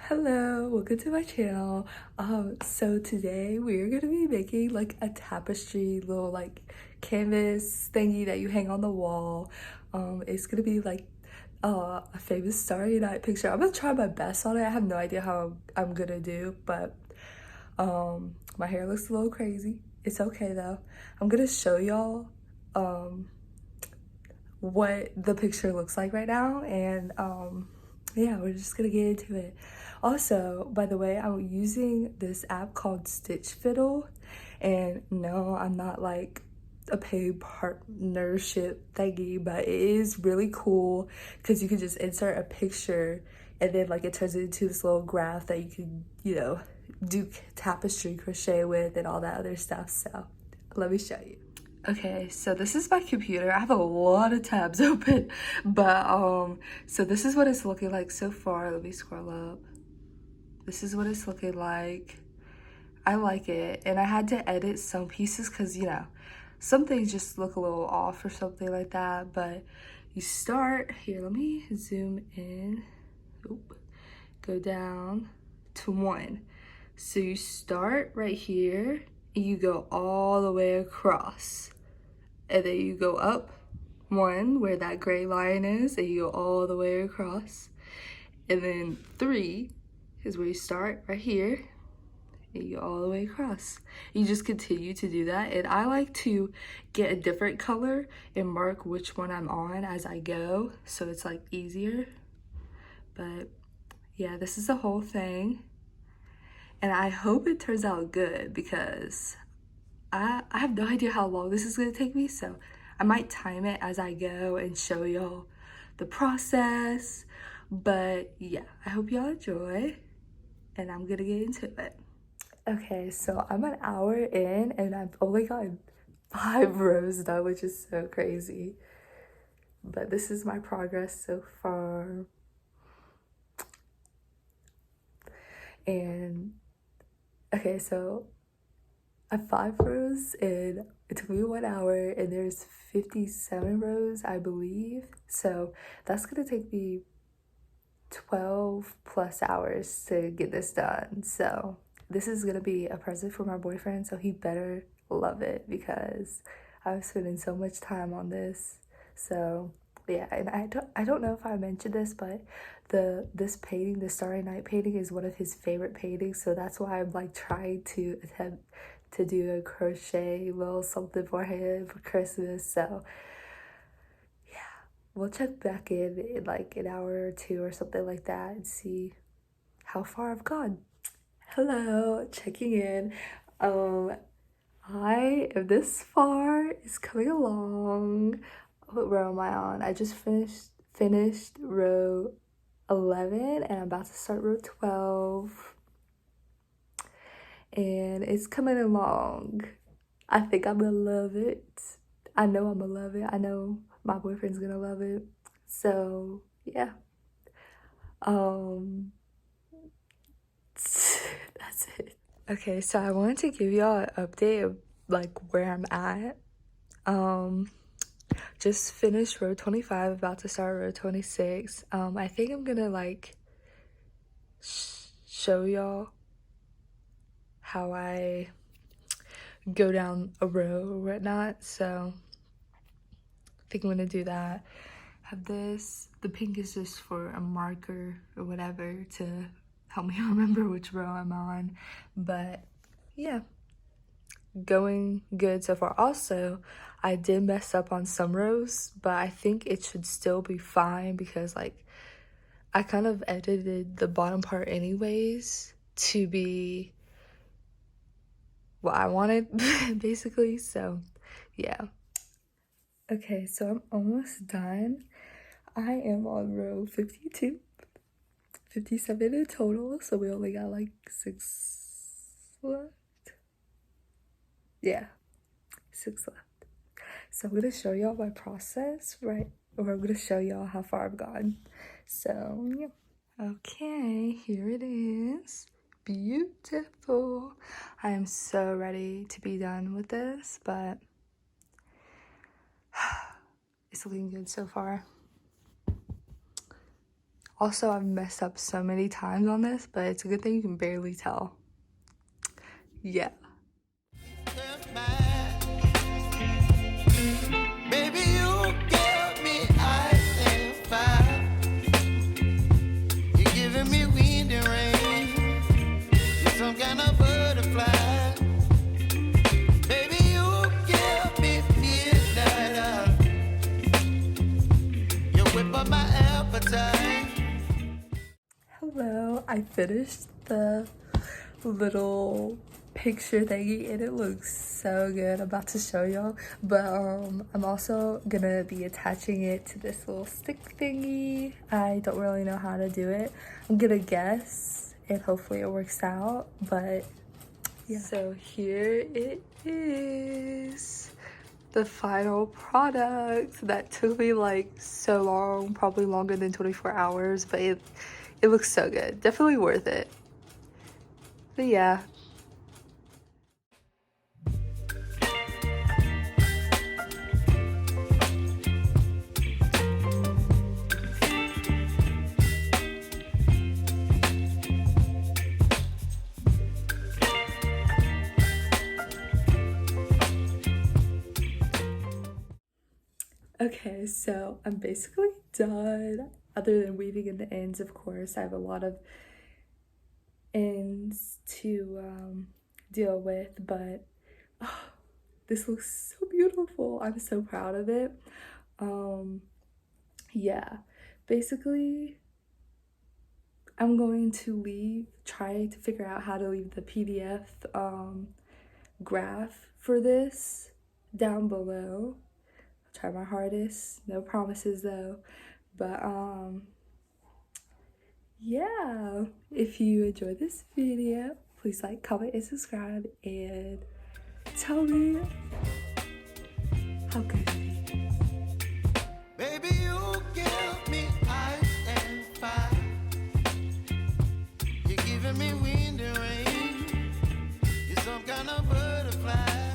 Hello, welcome to my channel. So today we're gonna be making like a tapestry little like canvas thingy that you hang on the wall. It's gonna be like a famous Starry Night picture. I'm gonna try my best on it. I have no idea how I'm gonna do, but my hair looks a little crazy. It's okay though. I'm gonna show y'all what the picture looks like right now, and yeah, we're just gonna get into it. Also, by the way, I'm using this app called Stitch Fiddle, and no, I'm not like a paid partnership thingy, but it is really cool because you can just insert a picture and then like it turns it into this little graph that you can, do tapestry crochet with and all that other stuff. So let me show you. Okay, so this is my computer. I have a lot of tabs open, but so this is what it's looking like so far. Let me scroll up. This is what it's looking like. I like it, and I had to edit some pieces because some things just look a little off or something like that. But you start here. Let me zoom in. Oop. Go down to 1. So you start right here and you go all the way across, and then you go up 1 where that gray line is, and you go all the way across, and then 3 is where you start right here and you go all the way across. You just continue to do that, and I like to get a different color and mark which one I'm on as I go, so it's like easier. But yeah, this is the whole thing, and I hope it turns out good because I have no idea how long this is gonna take me, so I might time it as I go and show y'all the process. But yeah, I hope y'all enjoy, and I'm gonna get into it. Okay, so I'm an hour in and I've only gotten 5 rows done, which is so crazy. But this is my progress so far. And okay, so I have 5 rows and it took me 1 hour, and there's 57 rows, I believe. So that's gonna take me 12 plus hours to get this done. So this is gonna be a present for my boyfriend, so he better love it because I'm spending so much time on this. So yeah, and I don't know if I mentioned this, but this painting, the Starry Night painting, is one of his favorite paintings, so that's why I'm like trying to attempt to do a crochet little something for him for Christmas. So yeah, we'll check back in like an hour or 2 or something like that and see how far I've gone. Hello, checking in. I am this far. It's coming along. What row am I on? I just finished row 11 and I'm about to start row 12. And it's coming along. I think I'm gonna love it. I know I'm gonna love it. I know my boyfriend's gonna love it. So yeah. That's it. Okay, so I wanted to give y'all an update of like where I'm at. Just finished row 25, about to start row 26. I think I'm gonna like show y'all how I go down a row or whatnot. So I think I'm gonna do that. Have this. The pink is just for a marker or whatever to help me remember which row I'm on. But yeah, going good so far. Also, I did mess up on some rows, but I think it should still be fine because like I kind of edited the bottom part anyways to be what I wanted basically. So yeah. Okay, so I'm almost done. I am on row 52, 57 in total, so we only got like 6 left. Yeah, 6 left. So I'm gonna show y'all my process, right? Or I'm gonna show y'all how far I've gone. So yeah. Okay, here it is. Beautiful. I am so ready to be done with this, but it's looking good so far. Also, I've messed up so many times on this, but it's a good thing you can barely tell. Yeah. Baby, you give me ice and fire. You're giving me wind and rain. You're some kind of butterfly. Baby, you give me midnight. You whip up my appetite. Hello, I finished the little picture thingy and it looks so good. I'm about to show y'all, but I'm also gonna be attaching it to this little stick thingy. I don't really know how to do it. I'm gonna guess and hopefully it works out, but yeah. So here it is, the final product that took me like so long, probably longer than 24 hours, but it looks so good. Definitely worth it. But yeah. Okay, so I'm basically done. Other than weaving in the ends, of course, I have a lot of ends to deal with, but oh, this looks so beautiful. I'm so proud of it. Yeah, basically I'm going to try to figure out how to leave the PDF graph for this down below. I'll try my hardest, no promises though, but yeah, if you enjoyed this video, please like, comment, and subscribe, and tell me how good it is. Baby, you give me ice and fire. You're giving me wind and rain. You're some kind of butterfly.